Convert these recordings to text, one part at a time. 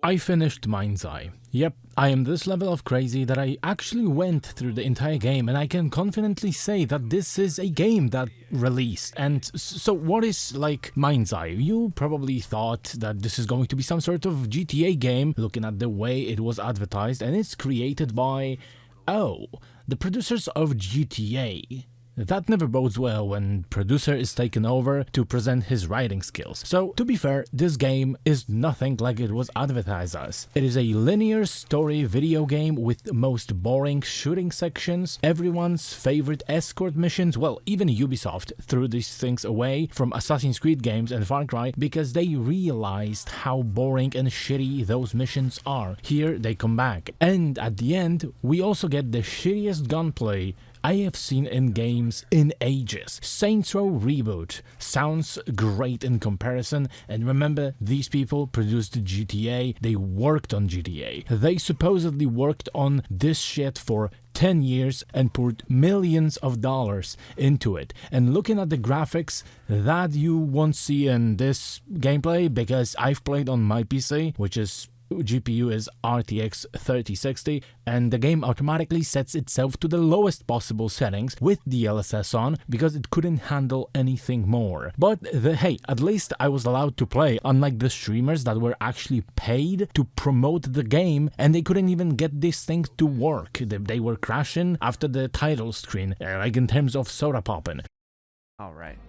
I finished Mindseye. Yep, I am this level of crazy that I actually went through the entire game, and I can confidently say that this is a game that released. And so what is like Mindseye? You probably thought that this is going to be some sort of GTA game, looking at the way it was advertised, and it's created by, the producers of GTA. That never bodes well when producer is taken over to present his writing skills. So, to be fair, this game is nothing like it was advertised as. It is a linear story video game with most boring shooting sections, everyone's favorite escort missions. Well, even Ubisoft threw these things away from Assassin's Creed games and Far Cry because they realized how boring and shitty those missions are. Here they come back. And at the end, we also get the shittiest gunplay I have seen in games in ages. Saints Row Reboot sounds great in comparison, and remember, these people produced GTA, they worked on GTA. They supposedly worked on this shit for 10 years and poured millions of dollars into it. And looking at the graphics that you won't see in this gameplay, because I've played on my PC, which is GPU is RTX 3060, and the game automatically sets itself to the lowest possible settings with the DLSS on because it couldn't handle anything more. But hey, at least I was allowed to play, unlike the streamers that were actually paid to promote the game, and they couldn't even get this thing to work. They were crashing after the title screen, like in terms of soda popping. Alright.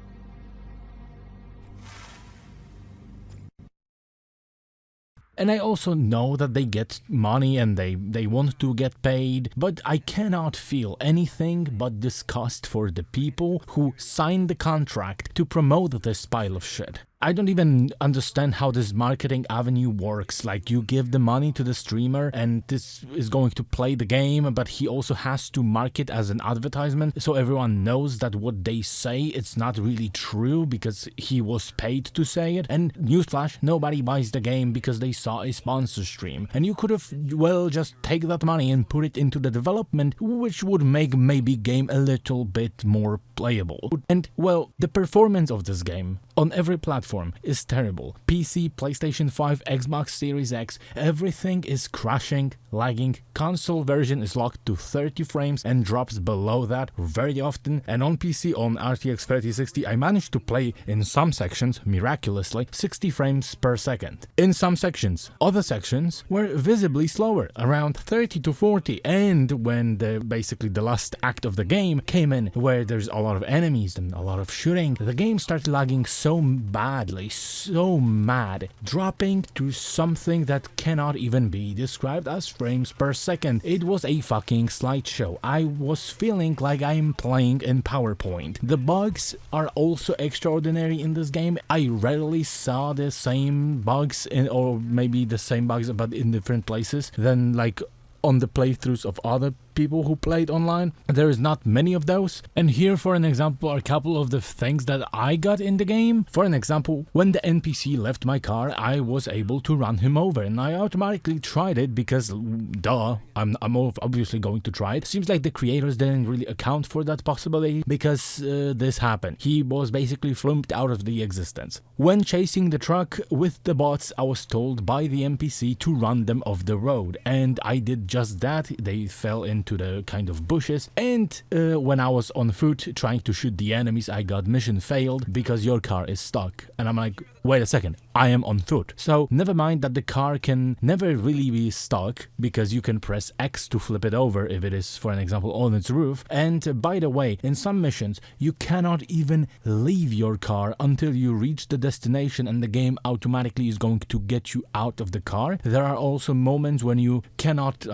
And I also know that they get money and they want to get paid, but I cannot feel anything but disgust for the people who signed the contract to promote this pile of shit. I don't even understand how this marketing avenue works. Like, you give the money to the streamer and this is going to play the game, but he also has to market as an advertisement so everyone knows that what they say it's not really true because he was paid to say it. And newsflash, nobody buys the game because they saw a sponsor stream. And you could have, well, just take that money and put it into the development, which would make maybe game a little bit more playable. And well, the performance of this game on every platform is terrible. PC, PlayStation 5, Xbox Series X, everything is crashing, lagging. Console version is locked to 30 frames and drops below that very often. And on PC, on RTX 3060, I managed to play in some sections, miraculously, 60 frames per second. In some sections. Other sections were visibly slower, around 30 to 40. And when basically the last act of the game came in, where there's a lot of enemies and a lot of shooting, the game started lagging so badly, so mad, dropping to something that cannot even be described as frames per second. It was a fucking slideshow. I was feeling like I'm playing in PowerPoint. The bugs are also extraordinary in this game. I rarely saw the same bugs or maybe the same bugs but in different places than like on the playthroughs of other people who played online. There is not many of those, and here for an example are a couple of the things that I got in the game. For an example, when the NPC left my car, I was able to run him over, and I automatically tried it because duh, I'm obviously going to try it. Seems like the creators didn't really account for that possibility because this happened. He was basically flunked out of the existence. When chasing the truck with the bots, I was told by the NPC to run them off the road, and I did just that. They fell into the kind of bushes, and when I was on foot trying to shoot the enemies, I got mission failed because your car is stuck. And I'm like, wait a second, I am on foot. So never mind that the car can never really be stuck because you can press X to flip it over if it is, for an example, on its roof. And by the way, in some missions you cannot even leave your car until you reach the destination and the game automatically is going to get you out of the car. There are also moments when you cannot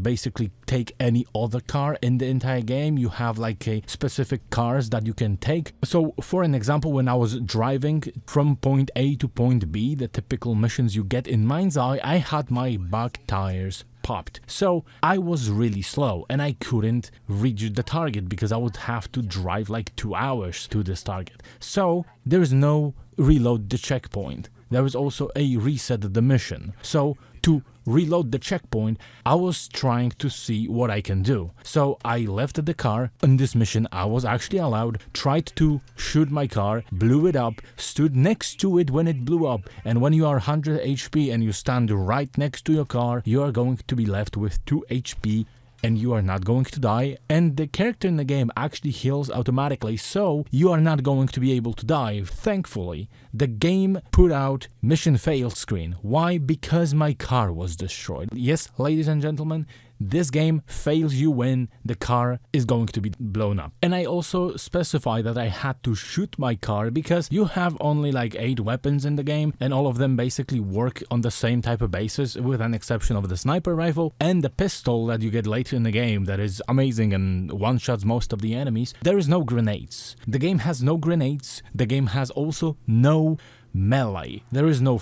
basically take any other car in the entire game. You have like a specific cars that you can take. So for an example, when I was driving from point A to point B, the typical missions you get in Mindseye, I had my back tires popped. So I was really slow and I couldn't reach the target because I would have to drive like 2 hours to this target. So there's no reload the checkpoint. there is also a reset the mission. So to reload the checkpoint, I was trying to see what I can do. So I left the car. In this mission I was actually allowed, tried to shoot my car, blew it up, stood next to it when it blew up, and when you are 100 HP and you stand right next to your car, you are going to be left with 2 HP and you are not going to die, and the character in the game actually heals automatically, so you are not going to be able to die. Thankfully, the game put out mission fail screen. Why? Because my car was destroyed. Yes, ladies and gentlemen, this game fails you when the car is going to be blown up. And I also specify that I had to shoot my car because you have only like 8 weapons in the game and all of them basically work on the same type of basis with an exception of the sniper rifle and the pistol that you get later in the game that is amazing and one-shots most of the enemies. There is no grenades. The game has no grenades. The game has also no melee. There is no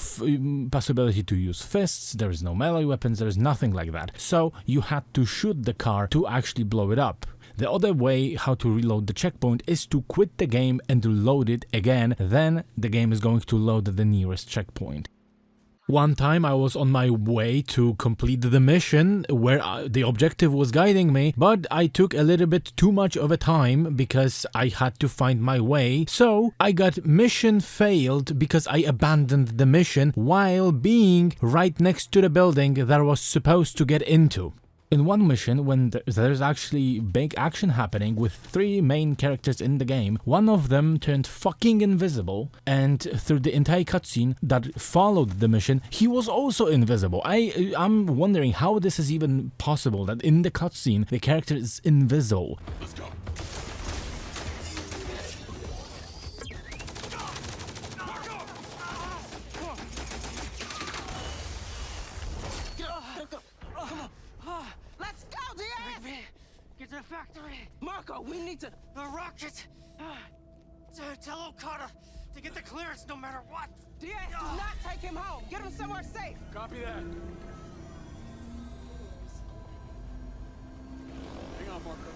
possibility to use fists, there is no melee weapons, there is nothing like that. So you had to shoot the car to actually blow it up. The other way how to reload the checkpoint is to quit the game and load it again, then the game is going to load the nearest checkpoint. One time I was on my way to complete the mission where the objective was guiding me, but I took a little bit too much of a time because I had to find my way, so I got mission failed because I abandoned the mission while being right next to the building that I was supposed to get into. In one mission, when there's actually big action happening with 3 main characters in the game, one of them turned fucking invisible, and through the entire cutscene that followed the mission, he was also invisible. I'm wondering how this is even possible, that in the cutscene, the character is invisible. Let's go. Get to the factory! Marco, we need to... The rocket! Tell Okada to get the clearance no matter what! Diaz, do not take him home! Get him somewhere safe! Copy that. Hang on, Marco.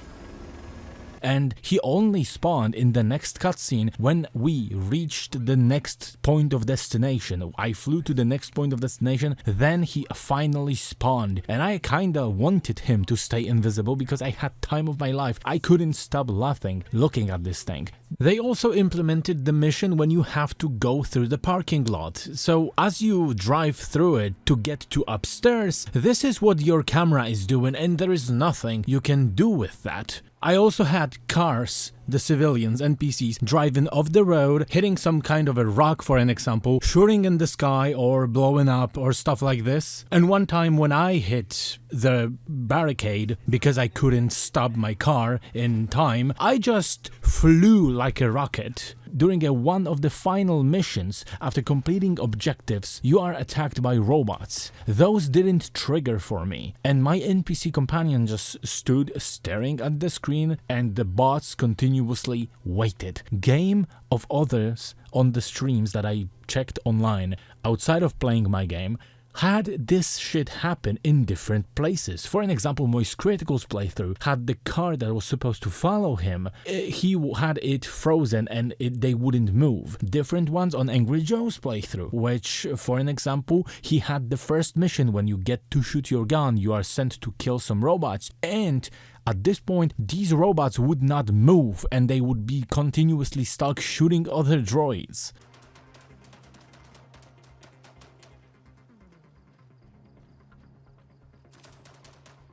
And he only spawned in the next cutscene when we reached the next point of destination. I flew to the next point of destination, then he finally spawned, and I kinda wanted him to stay invisible because I had time of my life. I couldn't stop laughing looking at this thing. They also implemented the mission when you have to go through the parking lot. So as you drive through it to get to upstairs, this is what your camera is doing and there is nothing you can do with that. I also had cars, the civilians, NPCs, driving off the road, hitting some kind of a rock for an example, shooting in the sky or blowing up or stuff like this. And one time when I hit the barricade because I couldn't stop my car in time, I just flew like a rocket. During one of the final missions, after completing objectives, you are attacked by robots. Those didn't trigger for me, and my NPC companion just stood staring at the screen and the bots continuously waited. Game of others on the streams that I checked online, outside of playing my game, had this shit happen in different places. For an example, Moist Critical's playthrough had the car that was supposed to follow him, he had it frozen and they wouldn't move. Different ones on Angry Joe's playthrough, which, for an example, he had the first mission when you get to shoot your gun, you are sent to kill some robots, and at this point, these robots would not move and they would be continuously stuck shooting other droids.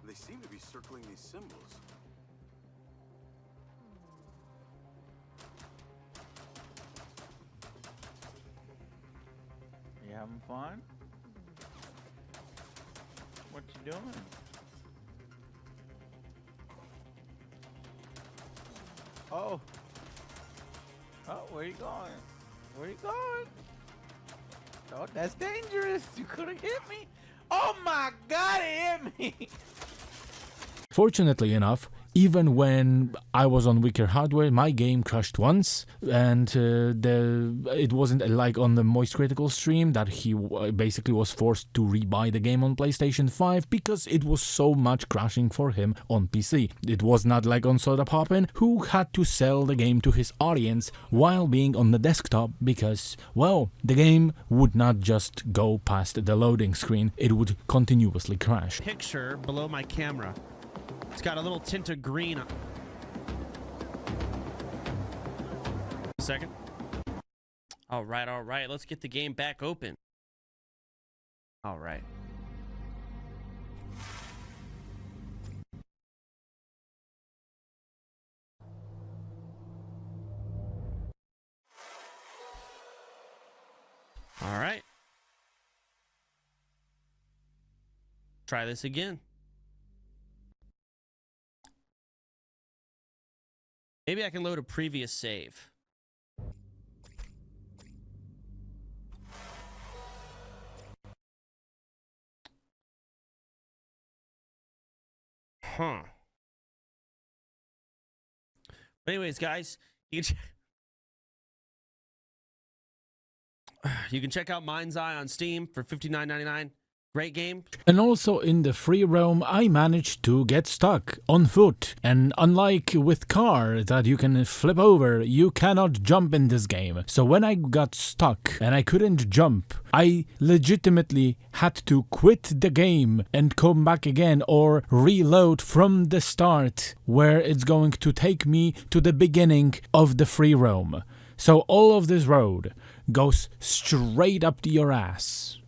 They seem to be circling these symbols. You having fun? What you doing? Oh. Oh, where you going? Where you going? Oh, that's dangerous. You could have hit me. Oh my God, it hit me. Fortunately enough, even when I was on weaker hardware, my game crashed once, and it wasn't like on the Moist Critical stream that he basically was forced to rebuy the game on PlayStation 5 because it was so much crashing for him on PC. It was not like on Soda Poppin, who had to sell the game to his audience while being on the desktop because, well, the game would not just go past the loading screen, it would continuously crash. Picture below my camera. It's got a little tint of green. A second. All right. Let's get the game back open. All right. All right. Try this again. Maybe I can load a previous save. Huh. But anyways, guys, you can check out Mindseye on Steam for $59.99. Great game. And also in the free roam, I managed to get stuck on foot. And unlike with car that you can flip over, you cannot jump in this game. So when I got stuck and I couldn't jump, I legitimately had to quit the game and come back again or reload from the start, where it's going to take me to the beginning of the free roam. So all of this road goes straight up to your ass.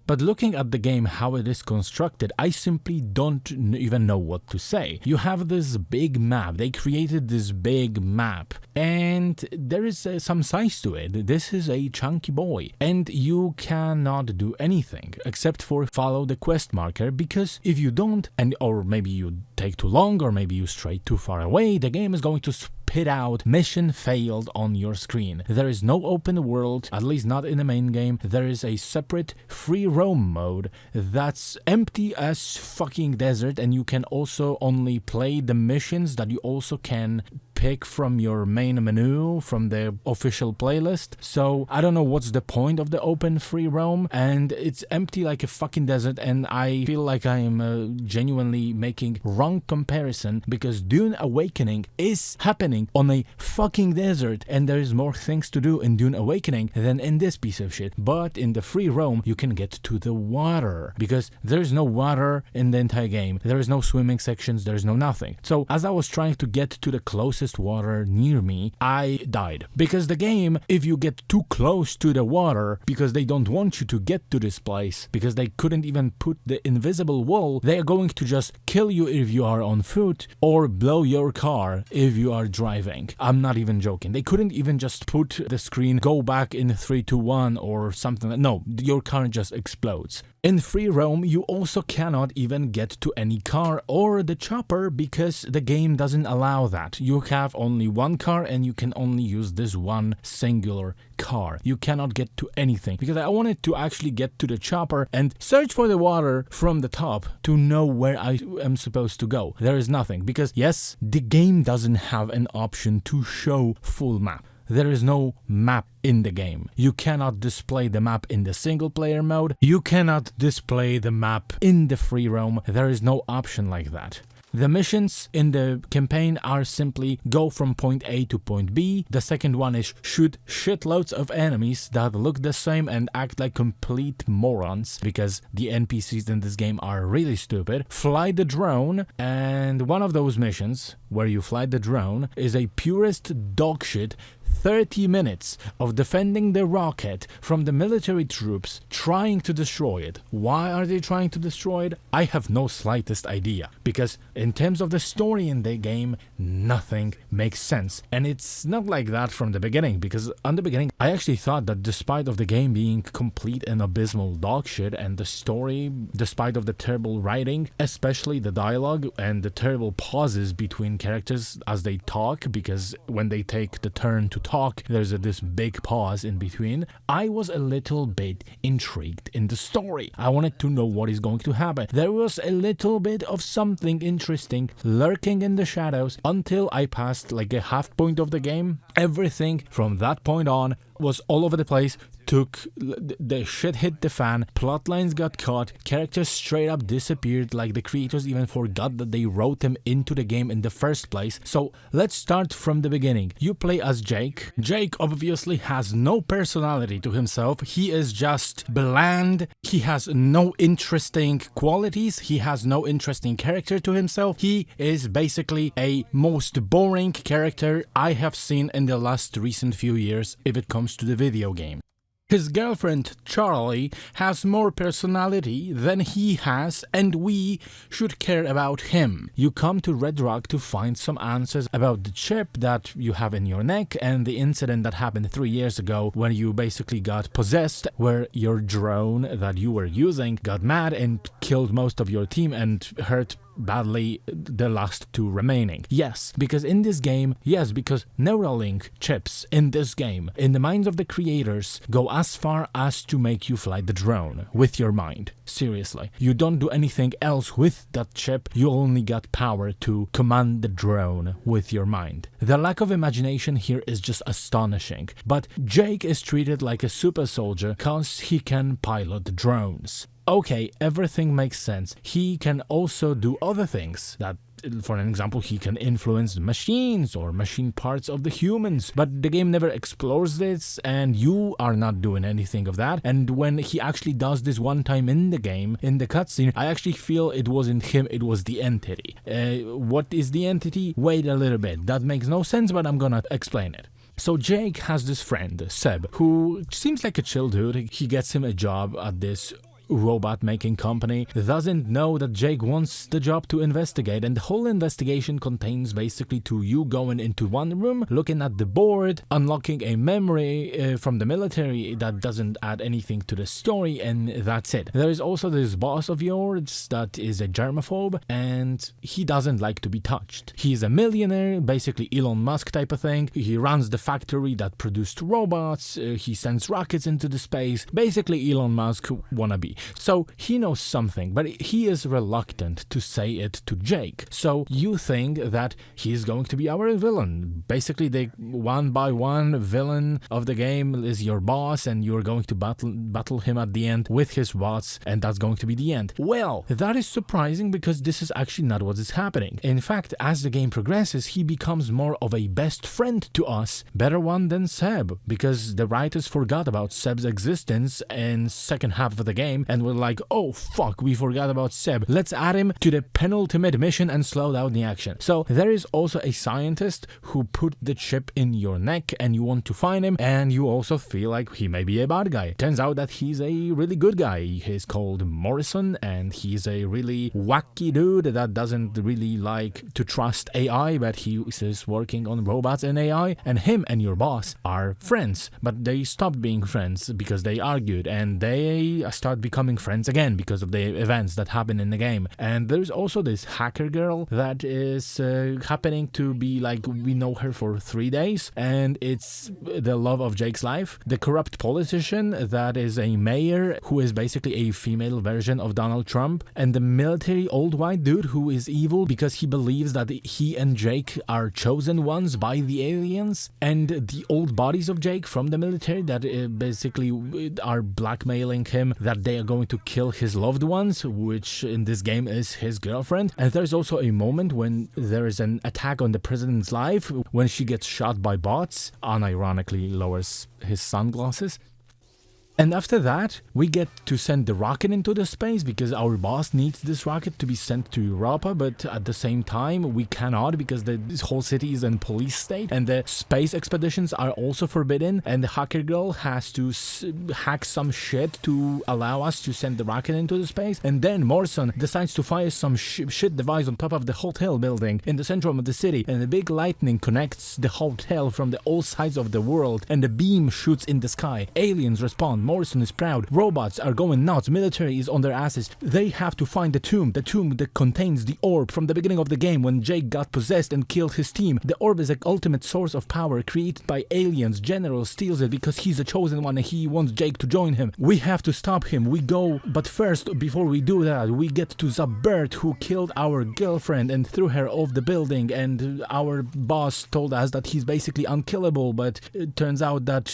But looking at the game, how it is constructed, I simply don't even know what to say. You have this big map. They created this big map, and there is some size to it. This is a chunky boy, and you cannot do anything except for follow the quest marker, because if you don't, or maybe you take too long, or maybe you stray too far away, the game is going to spit out mission failed on your screen. There is no open world, at least not in the main game. There is a separate free roam mode that's empty as fucking desert, and you can also only play the missions that you also can pick from your main menu from the official playlist. So I don't know what's the point of the open free roam, and it's empty like a fucking desert, and I feel like I'm genuinely making wrong comparison, because Dune Awakening is happening on a fucking desert, and there is more things to do in Dune Awakening than in this piece of shit. But in the free roam you can get to the water, because there's no water in the entire game. There is no swimming sections, there's no nothing. So as I was trying to get to the closest water near me, I died, because the game, if you get too close to the water, because they don't want you to get to this place, because they couldn't even put the invisible wall, they are going to just kill you if you are on foot, or blow your car if you are driving. I'm not even joking. They couldn't even just put the screen go back in 3, 2, 1 or something. No, your car just explodes. In free roam, you also cannot even get to any car or the chopper, because the game doesn't allow that. You have only one car and you can only use this one singular car. You cannot get to anything, because I wanted to actually get to the chopper and search for the water from the top to know where I am supposed to go. There is nothing, because yes, the game doesn't have an option to show full map. There is no map in the game. You cannot display the map in the single player mode. You cannot display the map in the free roam. There is no option like that. The missions in the campaign are simply go from point A to point B. The second one is shoot shitloads of enemies that look the same and act like complete morons, because the NPCs in this game are really stupid. Fly the drone, and one of those missions where you fly the drone is a purest dogshit 30 minutes of defending the rocket from the military troops trying to destroy it. Why are they trying to destroy it? I have no slightest idea, because in terms of the story in the game, nothing makes sense. And it's not like that from the beginning, because on the beginning I actually thought that despite of the game being complete and abysmal dogshit, and the story, despite of the terrible writing, especially the dialogue and the terrible pauses between characters as they talk, because when they take the turn to talk, talk, there's this big pause in between. I was a little bit intrigued in the story. I wanted to know what is going to happen. There was a little bit of something interesting lurking in the shadows until I passed like a half point of the game. Everything from that point on was all over the place. The shit hit the fan, plot lines got cut, characters straight up disappeared, like the creators even forgot that they wrote them into the game in the first place. So let's start from the beginning. You play as Jake. Jake obviously has no personality to himself. He is just bland. He has no interesting qualities. He has no interesting character to himself. He is basically a most boring character I have seen in the last recent few years if it comes to the video game. His girlfriend, Charlie, has more personality than he has, and we should care about him. You come to Red Rock to find some answers about the chip that you have in your neck and the incident that happened 3 years ago when you basically got possessed, where your drone that you were using got mad and killed most of your team and hurt badly the last 2 remaining. Yes, because in this game, because Neuralink chips in this game, in the minds of the creators, go as far as to make you fly the drone with your mind. Seriously. You don't do anything else with that chip, you only got power to command the drone with your mind. The lack of imagination here is just astonishing, but Jake is treated like a super soldier cause he can pilot drones. Okay, everything makes sense. He can also do other things that, for an example, he can influence machines or machine parts of the humans, but the game never explores this and you are not doing anything of that. And when he actually does this one time in the game, in the cutscene, I actually feel it wasn't him, it was the entity. What is the entity? Wait a little bit. That makes no sense, but I'm gonna explain it. So Jake has this friend, Seb, who seems like a chill dude. He gets him a job at this robot making company, doesn't know that Jake wants the job to investigate, and the whole investigation contains basically to you going into one room, looking at the board, unlocking a memory from the military that doesn't add anything to the story, and that's it. There is also this boss of yours that is a germaphobe and he doesn't like to be touched. He's a millionaire, basically Elon Musk type of thing. He runs the factory that produced robots, he sends rockets into the space, basically Elon Musk wannabe. So he knows something, but he is reluctant to say it to Jake. So you think that he's going to be our villain. Basically, the one by one villain of the game is your boss, and you're going to battle him at the end with his bots, and that's going to be the end. Well, that is surprising because this is actually not what is happening. In fact, as the game progresses, he becomes more of a best friend to us, better one than Seb, because the writers forgot about Seb's existence in second half of the game, and we're like, oh fuck, we forgot about Seb. Let's add him to the penultimate mission and slow down the action. So there is also a scientist who put the chip in your neck and you want to find him, and you also feel like he may be a bad guy. Turns out that he's a really good guy. He's called Morrison and he's a really wacky dude that doesn't really like to trust AI, but he is working on robots and AI, and him and your boss are friends, but they stopped being friends because they argued, and they start becoming friends again because of the events that happen in the game. And there's also this hacker girl that is happening to be like, we know her for 3 days, and it's the love of Jake's life. The corrupt politician that is a mayor who is basically a female version of Donald Trump, and the military old white dude who is evil because he believes that he and Jake are chosen ones by the aliens, and the old bodies of Jake from the military that basically are blackmailing him that they are going to kill his loved ones, which in this game is his girlfriend. And there's also a moment when there is an attack on the president's life when she gets shot by bots, unironically lowers his sunglasses. And after that, we get to send the rocket into the space because our boss needs this rocket to be sent to Europa, but at the same time, we cannot because this whole city is in police state, and the space expeditions are also forbidden, and the hacker girl has to hack some shit to allow us to send the rocket into the space. And then Morrison decides to fire some shit device on top of the hotel building in the center of the city, and a big lightning connects the hotel from all sides of the world, and the beam shoots in the sky. Aliens respond. Morrison is proud. Robots are going nuts. Military is on their asses. They have to find the tomb that contains the orb from the beginning of the game when Jake got possessed and killed his team. The orb is an ultimate source of power created by aliens. General steals it because he's a chosen one and he wants Jake to join him. We have to stop him. We go, but first, before we do that, we get to the bird who killed our girlfriend and threw her off the building, and our boss told us that he's basically unkillable, but it turns out that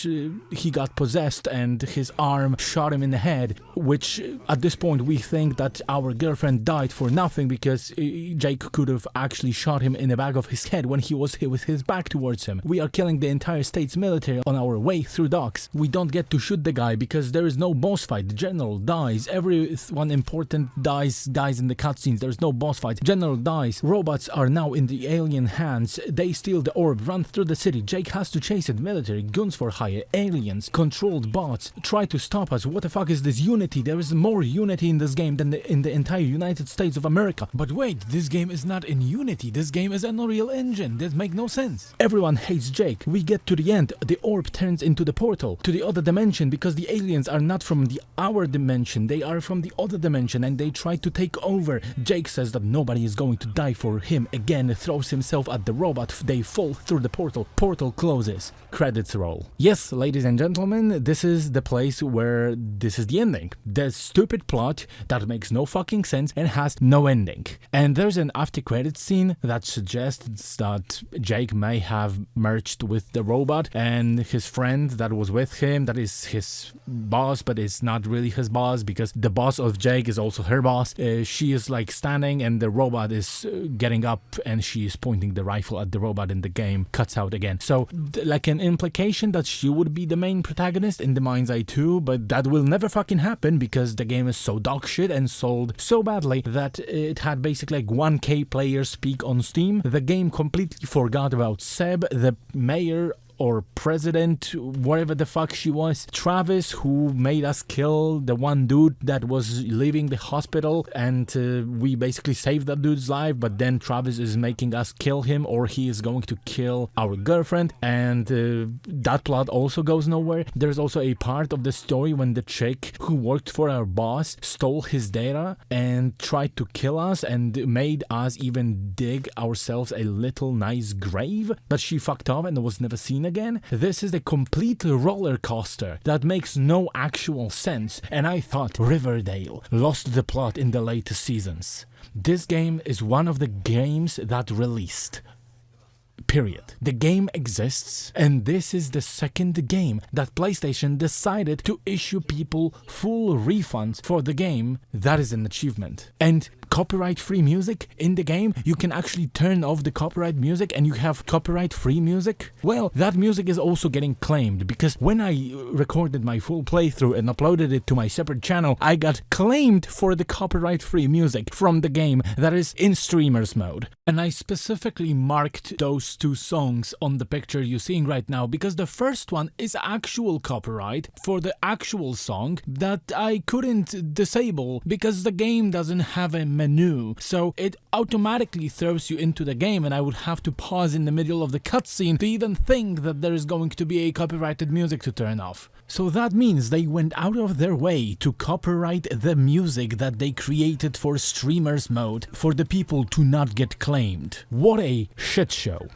he got possessed and his arm shot him in the head, which at this point we think that our girlfriend died for nothing because Jake could have actually shot him in the back of his head when he was with his back towards him. We are killing the entire state's military on our way through docks. We don't get to shoot the guy because there is no boss fight. The general dies. Everyone important dies in the cutscenes. There's no boss fight. General dies. Robots are now in the alien hands. They steal the orb, run through the city. Jake has to chase it. Military, guns for hire, aliens, controlled bots try to stop us. What the fuck is this unity? There is more unity in this game than in the entire United States of America. But wait, this game is not in Unity. This game is an Unreal Engine. That makes no sense. Everyone hates Jake. We get to the end. The orb turns into the portal to the other dimension because the aliens are not from our dimension. They are from the other dimension and they try to take over. Jake says that nobody is going to die for him again, throws himself at the robot. They fall through the portal. Portal closes. Credits roll. Yes, ladies and gentlemen, this is the place where this is the ending. The stupid plot that makes no fucking sense and has no ending. And there's an after credits scene that suggests that Jake may have merged with the robot and his friend that was with him, that is his boss, but it's not really his boss because the boss of Jake is also her boss. She is like standing and the robot is getting up and she is pointing the rifle at the robot and the game cuts out again. So like an implication that she would be the main protagonist in the Mindseye 2, but that will never fucking happen because the game is so dog shit and sold so badly that it had basically like 1k players peak on Steam. The game completely forgot about Seb, the mayor or president, whatever the fuck she was, Travis, who made us kill the one dude that was leaving the hospital, and we basically saved that dude's life, but then Travis is making us kill him, or he is going to kill our girlfriend, and that plot also goes nowhere. There's also a part of the story when the chick who worked for our boss stole his data and tried to kill us and made us even dig ourselves a little nice grave, but she fucked off and was never seen again. This is a complete roller coaster that makes no actual sense, and I thought Riverdale lost the plot in the later seasons. This game is one of the games that released. Period. The game exists, and this is the second game that PlayStation decided to issue people full refunds for the game. That is an achievement. And copyright-free music in the game, you can actually turn off the copyright music and you have copyright-free music. Well, that music is also getting claimed because when I recorded my full playthrough and uploaded it to my separate channel, I got claimed for the copyright-free music from the game that is in streamers mode. And I specifically marked those two songs on the picture you're seeing right now because the first one is actual copyright for the actual song that I couldn't disable because the game doesn't have a menu, so it automatically throws you into the game, and I would have to pause in the middle of the cutscene to even think that there is going to be a copyrighted music to turn off. So that means they went out of their way to copyright the music that they created for streamers mode for the people to not get claimed. What a shit show.